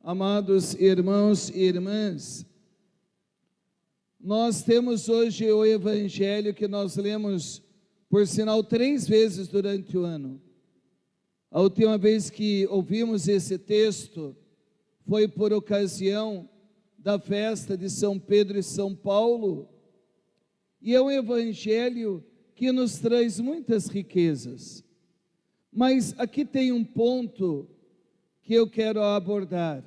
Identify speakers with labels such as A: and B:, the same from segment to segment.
A: Amados irmãos e irmãs, nós temos hoje o Evangelho que nós lemos, por sinal, 3 vezes durante o ano. A última vez que ouvimos esse texto foi por ocasião da festa de São Pedro e São Paulo, e é um Evangelho que nos traz muitas riquezas. Mas aqui tem um ponto que eu quero abordar,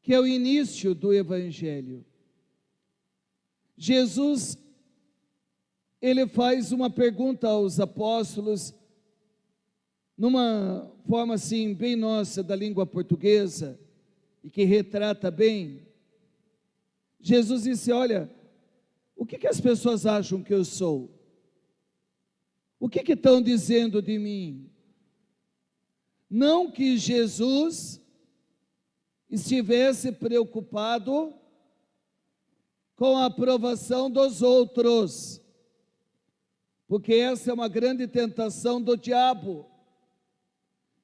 A: que é o início do Evangelho. Jesus, ele faz uma pergunta aos apóstolos, numa forma assim, bem nossa, da língua portuguesa, e que retrata bem. Jesus disse: olha, o que as pessoas acham que eu sou? O que estão dizendo de mim? Não que Jesus estivesse preocupado com a aprovação dos outros, porque essa é uma grande tentação do diabo,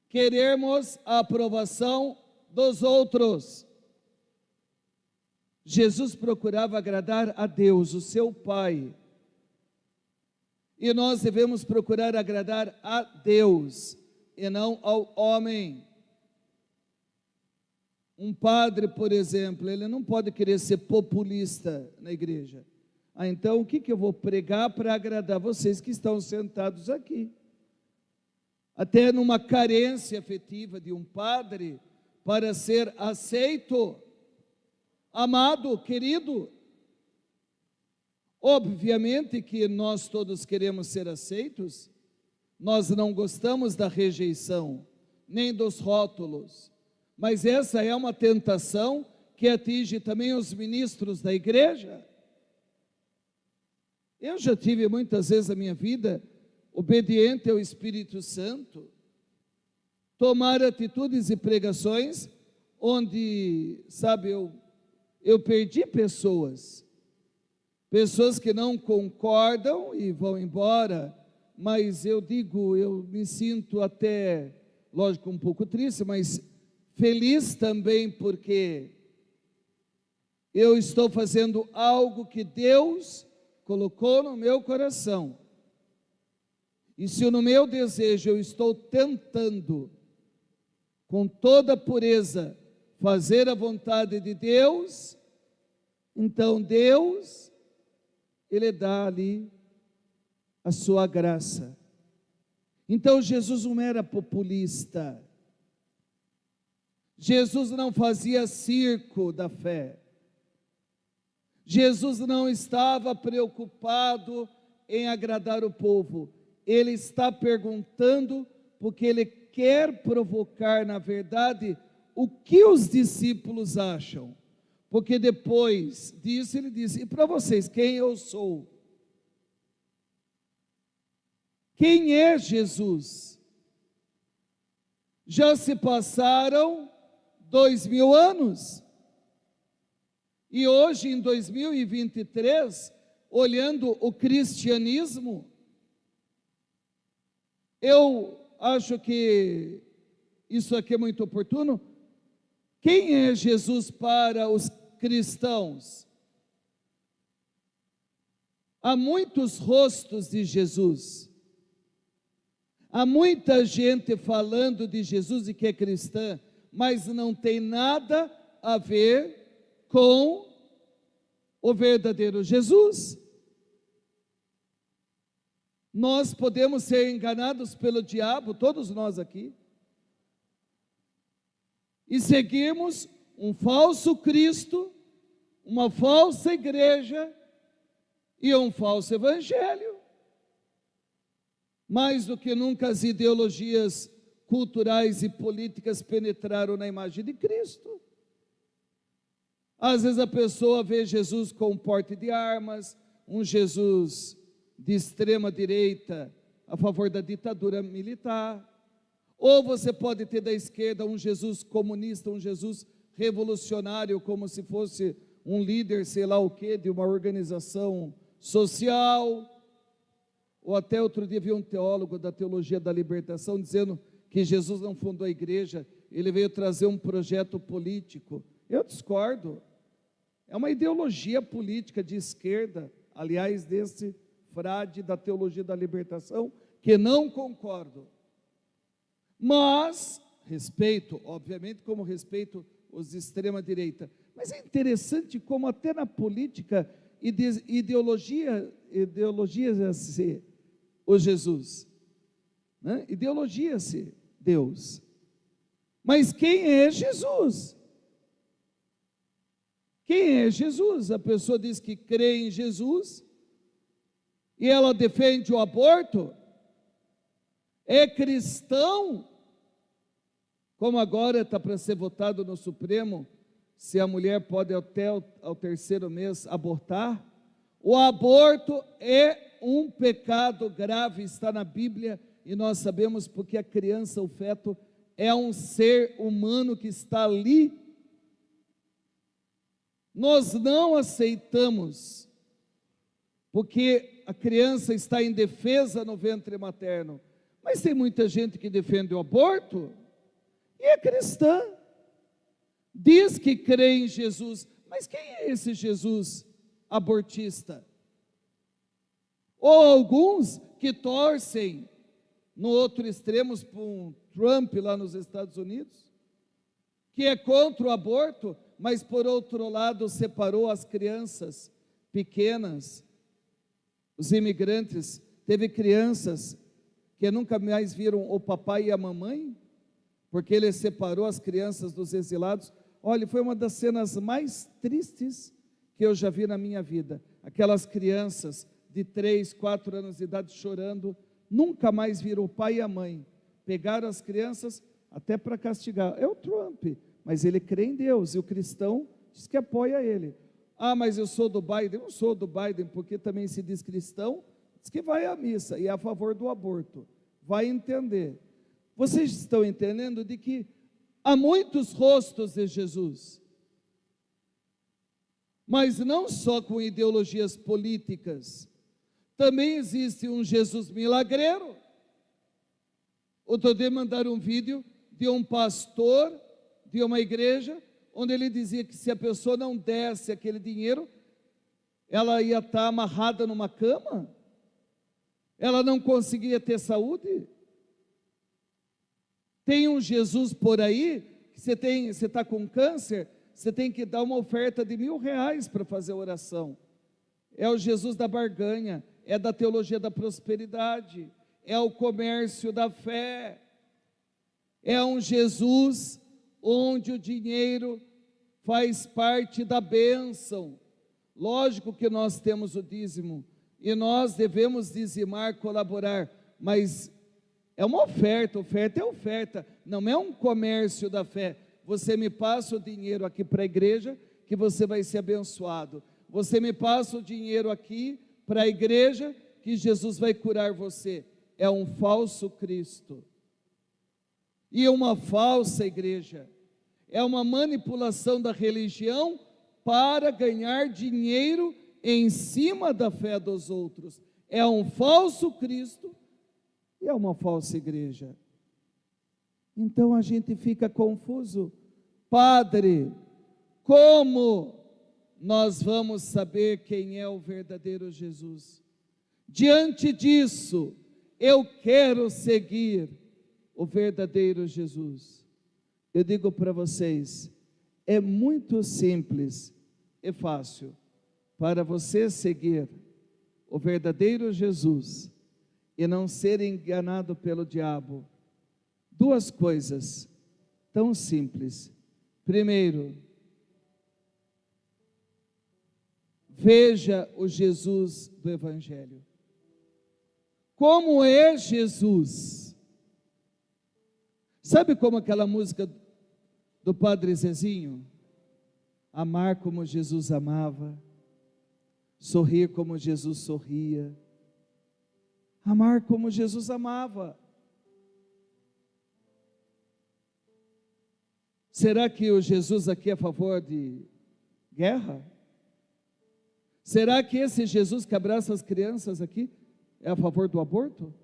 A: querermos a aprovação dos outros. Jesus procurava agradar a Deus, o seu Pai, e nós devemos procurar agradar a Deus e não ao homem. Um padre, por exemplo, ele não pode querer ser populista na igreja. Então, o que eu vou pregar para agradar vocês que estão sentados aqui? Até numa carência afetiva de um padre para ser aceito, amado, querido. Obviamente que nós todos queremos ser aceitos, nós não gostamos da rejeição, nem dos rótulos. Mas essa é uma tentação que atinge também os ministros da igreja. Eu já tive muitas vezes na minha vida, obediente ao Espírito Santo, tomar atitudes e pregações onde, sabe, eu perdi pessoas que não concordam e vão embora, mas eu me sinto até, lógico, um pouco triste, mas feliz também, porque eu estou fazendo algo que Deus colocou no meu coração. E se no meu desejo eu estou tentando, com toda pureza, fazer a vontade de Deus, então Deus, Ele dá ali a sua graça. Então Jesus não era populista. Jesus não fazia circo da fé. Jesus não estava preocupado em agradar o povo. Ele está perguntando porque ele quer provocar, na verdade, o que os discípulos acham. Porque depois disso ele disse: e para vocês, quem eu sou? Quem é Jesus? Já se passaram 2000 anos. E hoje, em 2023, olhando o cristianismo, eu acho que isso aqui é muito oportuno. Quem é Jesus para os cristãos? Há muitos rostos de Jesus. Há muita gente falando de Jesus e que é cristã, mas não tem nada a ver com o verdadeiro Jesus. Nós podemos ser enganados pelo diabo, todos nós aqui, e seguirmos um falso Cristo, uma falsa igreja e um falso evangelho. Mais do que nunca as ideologias culturais e políticas penetraram na imagem de Cristo. Às vezes a pessoa vê Jesus com porte de armas, um Jesus de extrema direita a favor da ditadura militar, ou você pode ter da esquerda um Jesus comunista, um Jesus revolucionário, como se fosse um líder, sei lá o quê, de uma organização social. Ou até outro dia vi um teólogo da teologia da libertação dizendo que Jesus não fundou a igreja, ele veio trazer um projeto político. Eu discordo. É uma ideologia política de esquerda, aliás, desse frade da teologia da libertação, que não concordo. Mas respeito, obviamente, como respeito os de extrema direita. Mas é interessante como até na política ideologia-se o Jesus, né? Ideologia-se Deus. Mas quem é Jesus? Quem é Jesus? A pessoa diz que crê em Jesus e ela defende o aborto, é cristão, como agora está para ser votado no Supremo, se a mulher pode até ao terceiro mês abortar. O aborto é um pecado grave, está na Bíblia, e nós sabemos porque a criança, o feto, é um ser humano que está ali. Nós não aceitamos, porque a criança está em defesa no ventre materno. Mas tem muita gente que defende o aborto e é cristã. Diz que crê em Jesus, mas quem é esse Jesus abortista? Ou alguns que torcem no outro extremo para um Trump lá nos Estados Unidos, que é contra o aborto, mas por outro lado separou as crianças pequenas, os imigrantes. Teve crianças que nunca mais viram o papai e a mamãe, porque ele separou as crianças dos exilados. Olha, foi uma das cenas mais tristes que eu já vi na minha vida. Aquelas crianças de 3, 4 anos de idade chorando, nunca mais viram o pai e a mãe. Pegaram as crianças até para castigar. É o Trump, mas ele crê em Deus, e o cristão diz que apoia ele. Ah, mas eu sou do Biden. Eu não sou do Biden, porque também se diz cristão, diz que vai à missa e é a favor do aborto. Vai entender. Vocês estão entendendo de que há muitos rostos de Jesus, mas não só com ideologias políticas. Também existe um Jesus milagreiro. Outro dia mandaram um vídeo de um pastor de uma igreja, onde ele dizia que se a pessoa não desse aquele dinheiro, ela ia estar amarrada numa cama, ela não conseguia ter saúde. Tem um Jesus por aí, que você está com câncer, você tem que dar uma oferta de R$1.000 para fazer a oração. É o Jesus da barganha, é da teologia da prosperidade, é o comércio da fé, é um Jesus onde o dinheiro faz parte da bênção. Lógico que nós temos o dízimo, e nós devemos dizimar, colaborar, mas é uma oferta, oferta é oferta, não é um comércio da fé. Você me passa o dinheiro aqui para a igreja, que você vai ser abençoado. Você me passa o dinheiro aqui para a igreja, que Jesus vai curar você. É um falso Cristo. E uma falsa igreja. É uma manipulação da religião para ganhar dinheiro em cima da fé dos outros. É um falso Cristo e é uma falsa igreja. Então a gente fica confuso. Padre, como nós vamos saber quem é o verdadeiro Jesus? Diante disso, eu quero seguir o verdadeiro Jesus. Eu digo para vocês, é muito simples e fácil para você seguir o verdadeiro Jesus e não ser enganado pelo diabo. Duas coisas tão simples. Primeiro, veja o Jesus do Evangelho. Como é Jesus? Sabe como aquela música do Padre Zezinho? Amar como Jesus amava, sorrir como Jesus sorria. Amar como Jesus amava. Será que o Jesus aqui é a favor de guerra? Será que esse Jesus que abraça as crianças aqui é a favor do aborto?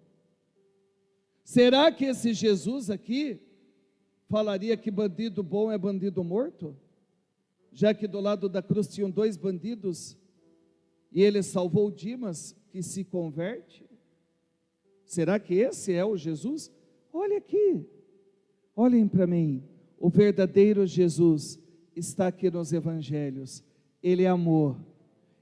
A: Será que esse Jesus aqui falaria que bandido bom é bandido morto? Já que do lado da cruz tinham 2 bandidos e ele salvou Dimas, que se converte? Será que esse é o Jesus? Olha aqui, olhem para mim, o verdadeiro Jesus está aqui nos evangelhos. Ele é amor,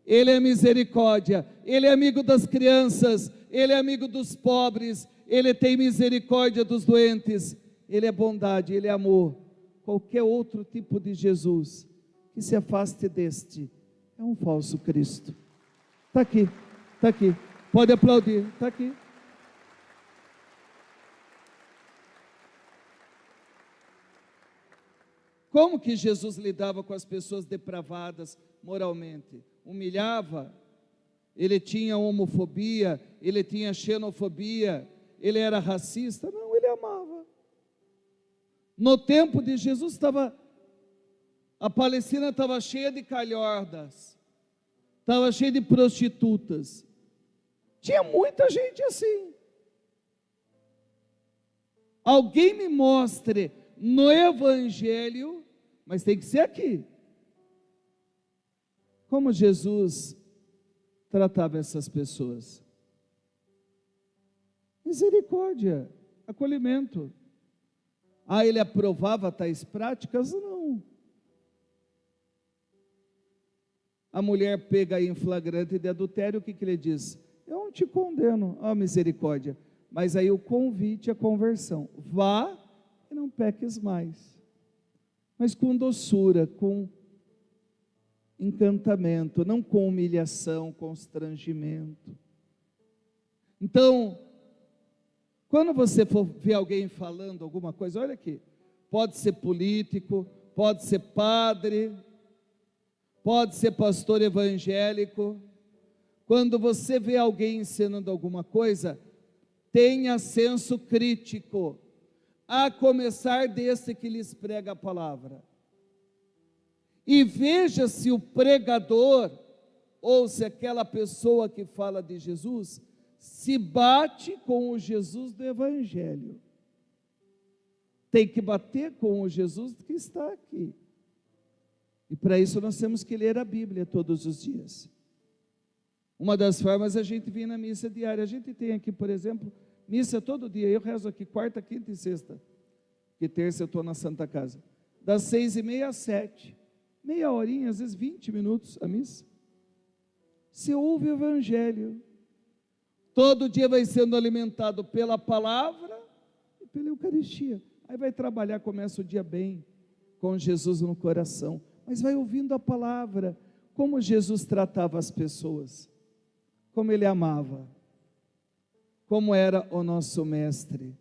A: Ele é misericórdia, Ele é amigo das crianças, Ele é amigo dos pobres, Ele tem misericórdia dos doentes, Ele é bondade, Ele é amor. Qualquer outro tipo de Jesus que se afaste deste é um falso Cristo. Está aqui, pode aplaudir, está aqui. Como que Jesus lidava com as pessoas depravadas moralmente? Humilhava? Ele tinha homofobia? Ele tinha xenofobia? Ele era racista? Não, ele amava. No tempo de Jesus a Palestina estava cheia de calhordas, estava cheia de prostitutas. Tinha muita gente assim. Alguém me mostre no Evangelho, mas tem que ser aqui, como Jesus tratava essas pessoas. Misericórdia, acolhimento. Ele aprovava tais práticas? Não. A mulher pega em flagrante de adultério, o que ele diz? Eu não te condeno, misericórdia. Mas aí o convite à conversão, vá e não peques mais. Mas com doçura, com encantamento, não com humilhação, constrangimento. Então, quando você for ver alguém falando alguma coisa, olha aqui, pode ser político, pode ser padre, pode ser pastor evangélico. Quando você vê alguém ensinando alguma coisa, tenha senso crítico, a começar desse que lhes prega a palavra. E veja se o pregador, ou se aquela pessoa que fala de Jesus, se bate com o Jesus do Evangelho. Tem que bater com o Jesus que está aqui. E para isso nós temos que ler a Bíblia todos os dias. Uma das formas é a gente vir na missa diária. A gente tem aqui, por exemplo, missa todo dia. Eu rezo aqui quarta, quinta e sexta. Que terça eu estou na Santa Casa. Das 6h30 às 7. Meia horinha, às vezes 20 minutos a missa. Se ouve o Evangelho. Todo dia vai sendo alimentado pela palavra e pela Eucaristia. Aí vai trabalhar, começa o dia bem, com Jesus no coração. Mas vai ouvindo a palavra, como Jesus tratava as pessoas, como Ele amava, como era o nosso mestre,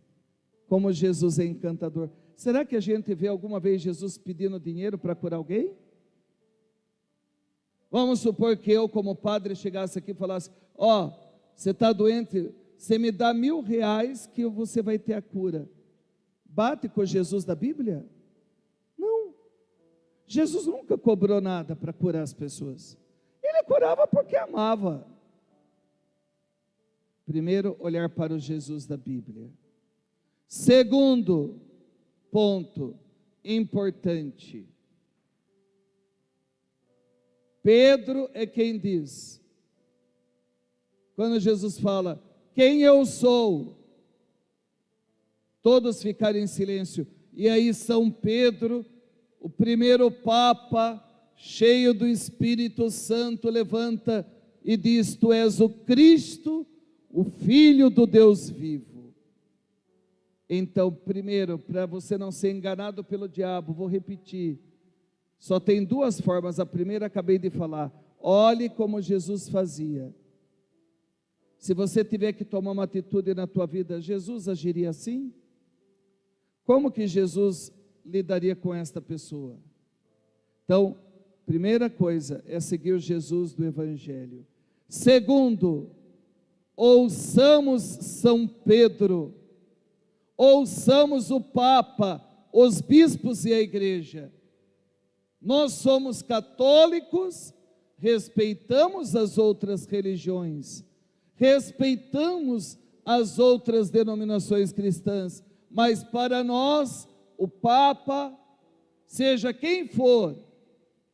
A: como Jesus é encantador. Será que a gente vê alguma vez Jesus pedindo dinheiro para curar alguém? Vamos supor que eu, como padre, chegasse aqui e falasse, você está doente, você me dá R$1.000 que você vai ter a cura. Bate com Jesus da Bíblia? Não. Jesus nunca cobrou nada para curar as pessoas. Ele curava porque amava. Primeiro, olhar para o Jesus da Bíblia. Segundo ponto importante. Pedro é quem diz, quando Jesus fala, quem eu sou? Todos ficaram em silêncio. E aí São Pedro, o primeiro Papa, cheio do Espírito Santo, levanta e diz, tu és o Cristo, o Filho do Deus vivo. Então, primeiro, para você não ser enganado pelo diabo, vou repetir, só tem duas formas. A primeira acabei de falar, olhe como Jesus fazia. Se você tiver que tomar uma atitude na tua vida, Jesus agiria assim? Como que Jesus lidaria com esta pessoa? Então, primeira coisa é seguir o Jesus do Evangelho. Segundo, ouçamos São Pedro, ouçamos o Papa, os bispos e a igreja. Nós somos católicos, respeitamos as outras religiões, respeitamos as outras denominações cristãs, mas para nós, o Papa, seja quem for,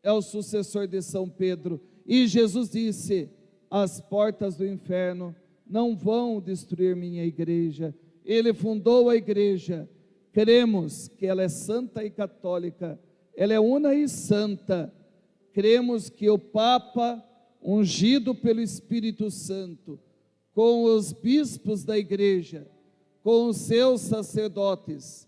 A: é o sucessor de São Pedro. E Jesus disse: as portas do inferno não vão destruir minha igreja. Ele fundou a igreja, cremos que ela é santa e católica, ela é una e santa. Cremos que o Papa, ungido pelo Espírito Santo, com os bispos da igreja, com os seus sacerdotes,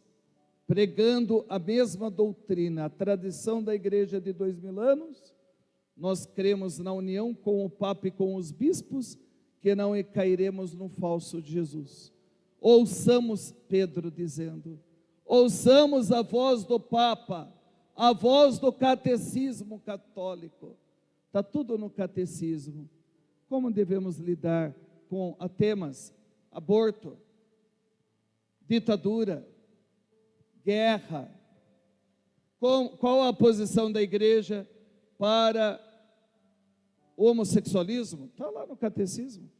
A: pregando a mesma doutrina, a tradição da igreja de 2000 anos, nós cremos na união com o Papa e com os bispos, que não cairemos no falso de Jesus. Ouçamos Pedro dizendo, ouçamos a voz do Papa, a voz do catecismo católico. Está tudo no catecismo. Como devemos lidar com temas: aborto, ditadura, guerra. Qual a posição da igreja para o homossexualismo? Está lá no catecismo.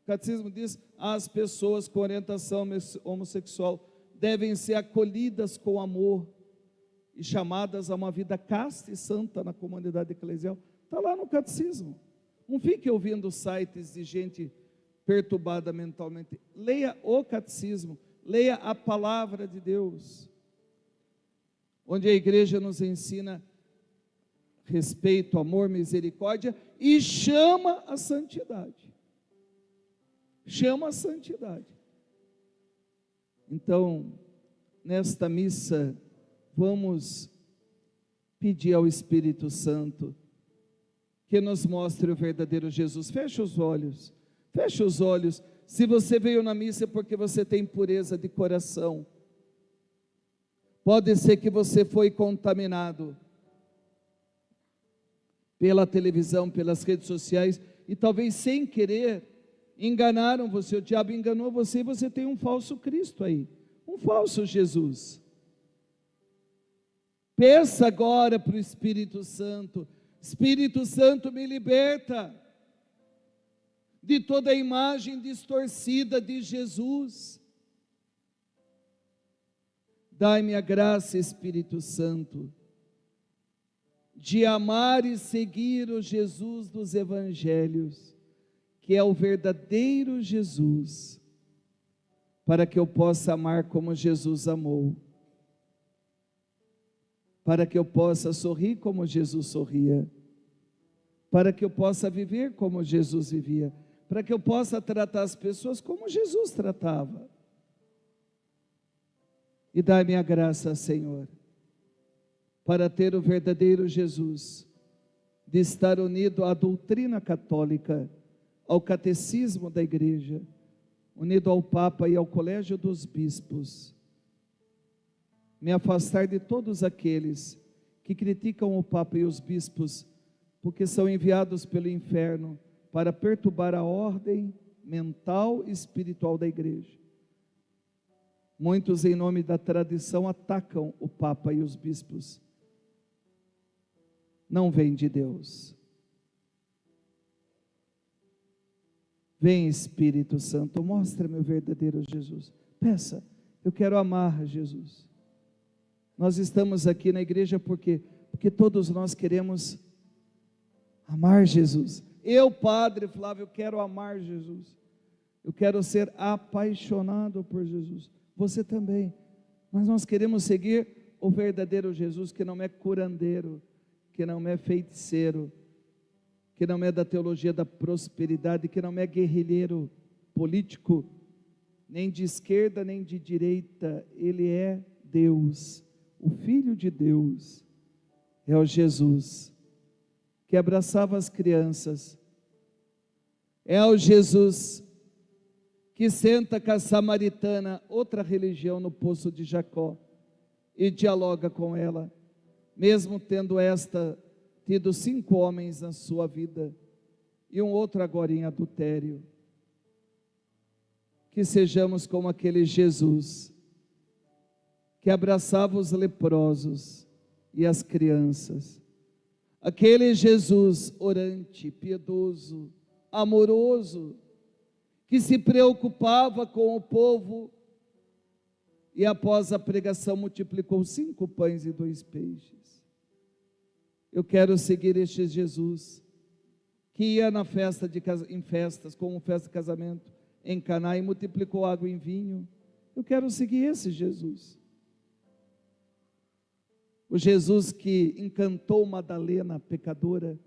A: O catecismo diz: as pessoas com orientação homossexual devem ser acolhidas com amor e chamadas a uma vida casta e santa na comunidade eclesial. Está lá no catecismo. Não fique ouvindo sites de gente perturbada mentalmente. Leia o catecismo, leia a palavra de Deus, onde a igreja nos ensina respeito, amor, misericórdia e chama a santidade. Chama a santidade. Então, nesta missa, vamos pedir ao Espírito Santo que nos mostre o verdadeiro Jesus. Feche os olhos, feche os olhos. Se você veio na missa é porque você tem pureza de coração. Pode ser que você foi contaminado pela televisão, pelas redes sociais, e talvez sem querer enganaram você, o diabo enganou você, e você tem um falso Cristo aí, um falso Jesus. Peça agora para o Espírito Santo: Espírito Santo, me liberta de toda a imagem distorcida de Jesus. Dai-me a graça, Espírito Santo, de amar e seguir o Jesus dos Evangelhos, que é o verdadeiro Jesus, para que eu possa amar como Jesus amou, para que eu possa sorrir como Jesus sorria, para que eu possa viver como Jesus vivia, para que eu possa tratar as pessoas como Jesus tratava. E dai-me a graça, Senhor, para ter o verdadeiro Jesus, de estar unido à doutrina católica, ao catecismo da igreja, unido ao Papa e ao colégio dos bispos. Me afastar de todos aqueles que criticam o Papa e os bispos, porque são enviados pelo inferno para perturbar a ordem mental e espiritual da igreja. Muitos, em nome da tradição, atacam o Papa e os bispos. Não vem de Deus. Vem, Espírito Santo, mostra-me o verdadeiro Jesus. Peça: eu quero amar Jesus. Nós estamos aqui na igreja porque todos nós queremos amar Jesus. Eu, Padre Flávio, quero amar Jesus. Eu quero ser apaixonado por Jesus. Você também. Mas nós queremos seguir o verdadeiro Jesus, que não é curandeiro, que não é feiticeiro, que não é da teologia da prosperidade, que não é guerrilheiro político, nem de esquerda nem de direita. Ele é Deus, o Filho de Deus. É o Jesus que abraçava as crianças. É o Jesus que senta com a samaritana, outra religião, no poço de Jacó, e dialoga com ela, mesmo tendo tido 5 homens na sua vida, e um outro agora em adultério. Que sejamos como aquele Jesus, que abraçava os leprosos e as crianças, aquele Jesus orante, piedoso, amoroso, que se preocupava com o povo, e após a pregação multiplicou 5 pães e 2 peixes. Eu quero seguir este Jesus, que ia na festa em festas, como festa de casamento, em Caná, e multiplicou água em vinho. Eu quero seguir esse Jesus. O Jesus que encantou Madalena, pecadora,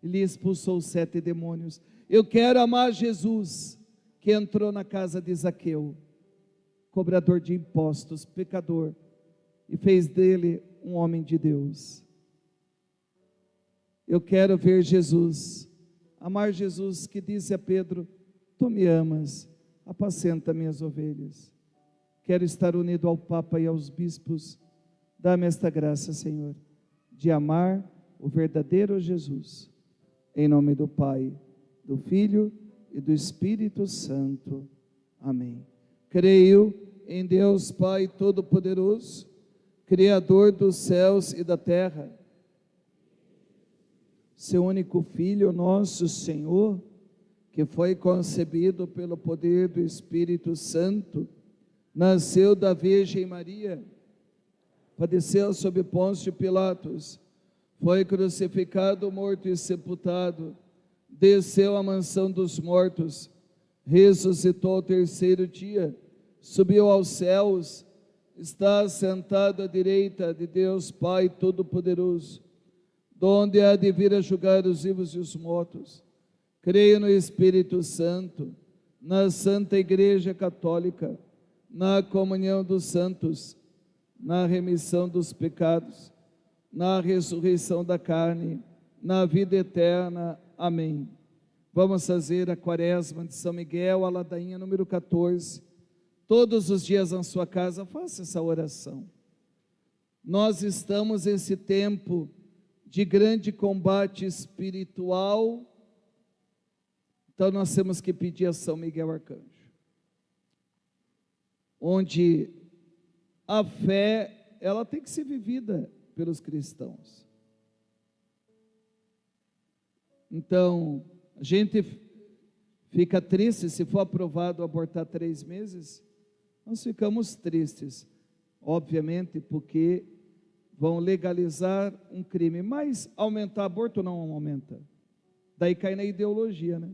A: e lhe expulsou 7 demônios. Eu quero amar Jesus, que entrou na casa de Zaqueu, cobrador de impostos, pecador, e fez dele um homem de Deus. Eu quero ver Jesus, amar Jesus, que disse a Pedro: tu me amas, apacenta minhas ovelhas. Quero estar unido ao Papa e aos bispos. Dá-me esta graça, Senhor, de amar o verdadeiro Jesus. Em nome do Pai, do Filho e do Espírito Santo. Amém. Creio em Deus Pai Todo-Poderoso, Criador dos céus e da terra, seu único Filho, nosso Senhor, que foi concebido pelo poder do Espírito Santo, nasceu da Virgem Maria, padeceu sob Pôncio Pilatos, foi crucificado, morto e sepultado, desceu à mansão dos mortos, ressuscitou ao 3º dia, subiu aos céus, está sentado à direita de Deus Pai Todo-Poderoso, donde há de vir a julgar os vivos e os mortos. Creio no Espírito Santo, na Santa Igreja Católica, na comunhão dos santos, na remissão dos pecados, na ressurreição da carne, na vida eterna. Amém. Vamos fazer a quaresma de São Miguel, a ladainha número 14. Todos os dias na sua casa, faça essa oração. Nós estamos nesse tempo de grande combate espiritual, então nós temos que pedir a São Miguel Arcanjo, onde a fé, ela tem que ser vivida pelos cristãos. Então, a gente fica triste se for aprovado abortar 3 meses, nós ficamos tristes, obviamente, porque vão legalizar um crime, mas aumentar aborto não aumenta, daí cai na ideologia, né?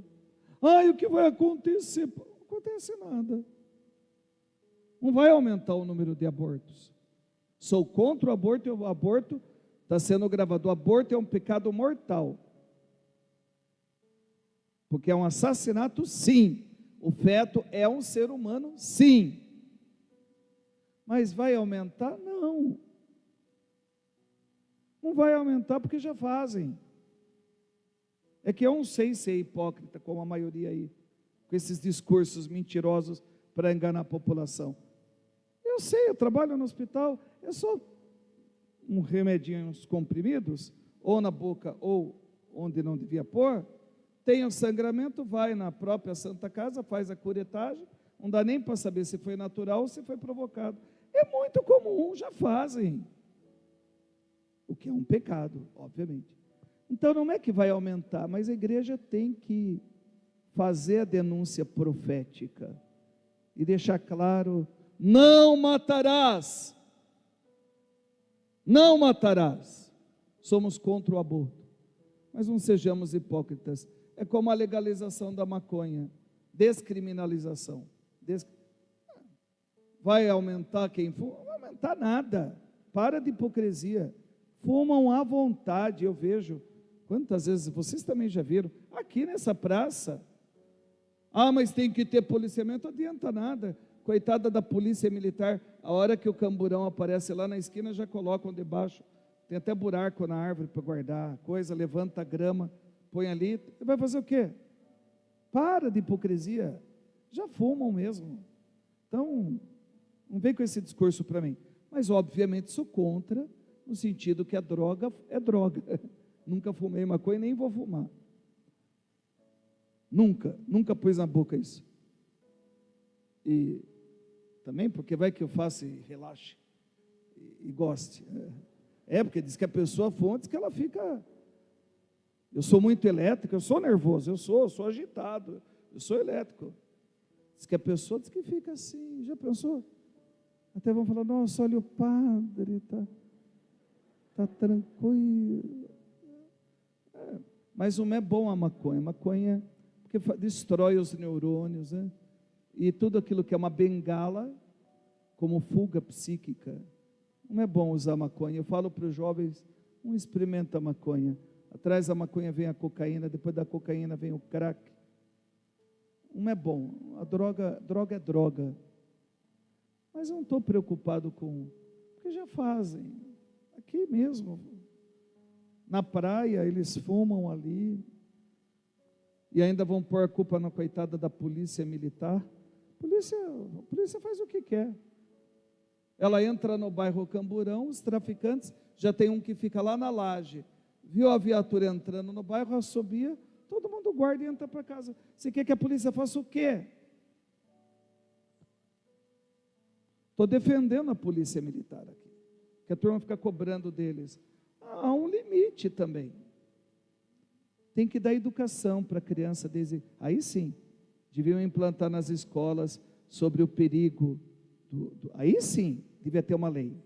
A: O que vai acontecer? Não acontece nada, não vai aumentar o número de abortos. Sou contra o aborto, e o aborto está sendo gravado. O aborto é um pecado mortal, porque é um assassinato, sim. O feto é um ser humano, sim. Mas vai aumentar? Não. Não vai aumentar porque já fazem. É que eu não sei ser hipócrita, como a maioria aí, com esses discursos mentirosos para enganar a população. Eu sei, eu trabalho no hospital, é só um remedinho, uns comprimidos, ou na boca, ou onde não devia pôr, tem o sangramento, vai na própria Santa Casa, faz a curetagem, não dá nem para saber se foi natural ou se foi provocado. É muito comum, já fazem. O que é um pecado, obviamente. Então não é que vai aumentar, mas a igreja tem que fazer a denúncia profética e deixar claro: não matarás, não matarás. Somos contra o aborto, mas não sejamos hipócritas. É como a legalização da maconha, descriminalização. Vai aumentar quem fuma? Não vai aumentar nada, para de hipocrisia. Fumam à vontade, eu vejo, quantas vezes, vocês também já viram, aqui nessa praça, mas tem que ter policiamento, não adianta nada, coitada da polícia militar, a hora que o camburão aparece lá na esquina, já colocam debaixo, tem até buraco na árvore para guardar coisa, levanta a grama, põe ali, vai fazer o quê? Para de hipocrisia, já fumam mesmo, então, não vem com esse discurso para mim, mas obviamente sou contra, no sentido que a droga é droga, nunca fumei maconha, nem vou fumar, nunca pus na boca isso, e também porque vai que eu faça e relaxe, e goste, porque diz que a pessoa fuma, diz que ela fica, eu sou muito elétrico, eu sou nervoso, eu sou agitado, Eu sou elétrico. Diz que a pessoa diz que fica assim, já pensou? Até vão falar, nossa, olha o padre, tá tranquilo. Mas não é bom a maconha, porque destrói os neurônios, né? E tudo aquilo que é uma bengala, como fuga psíquica. Não é bom usar maconha. Eu falo para os jovens, não experimenta a maconha. Atrás da maconha vem a cocaína, depois da cocaína vem o crack. Não é bom. A droga é droga. Mas eu não estou preocupado com... Porque já fazem. Aqui mesmo. Na praia, eles fumam ali. E ainda vão pôr a culpa na coitada da polícia militar. A polícia faz o que quer. Ela entra no bairro Camburão, os traficantes, já tem um que fica lá na laje. Viu a viatura entrando no bairro, assobia, todo mundo guarda e entra para casa. Você quer que a polícia faça o quê? Estou defendendo a polícia militar aqui, que a turma fica cobrando deles. Há um limite também. Tem que dar educação para a criança, aí sim, deviam implantar nas escolas sobre o perigo, aí sim, devia ter uma lei.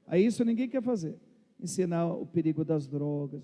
A: Aí isso ninguém quer fazer, ensinar o perigo das drogas.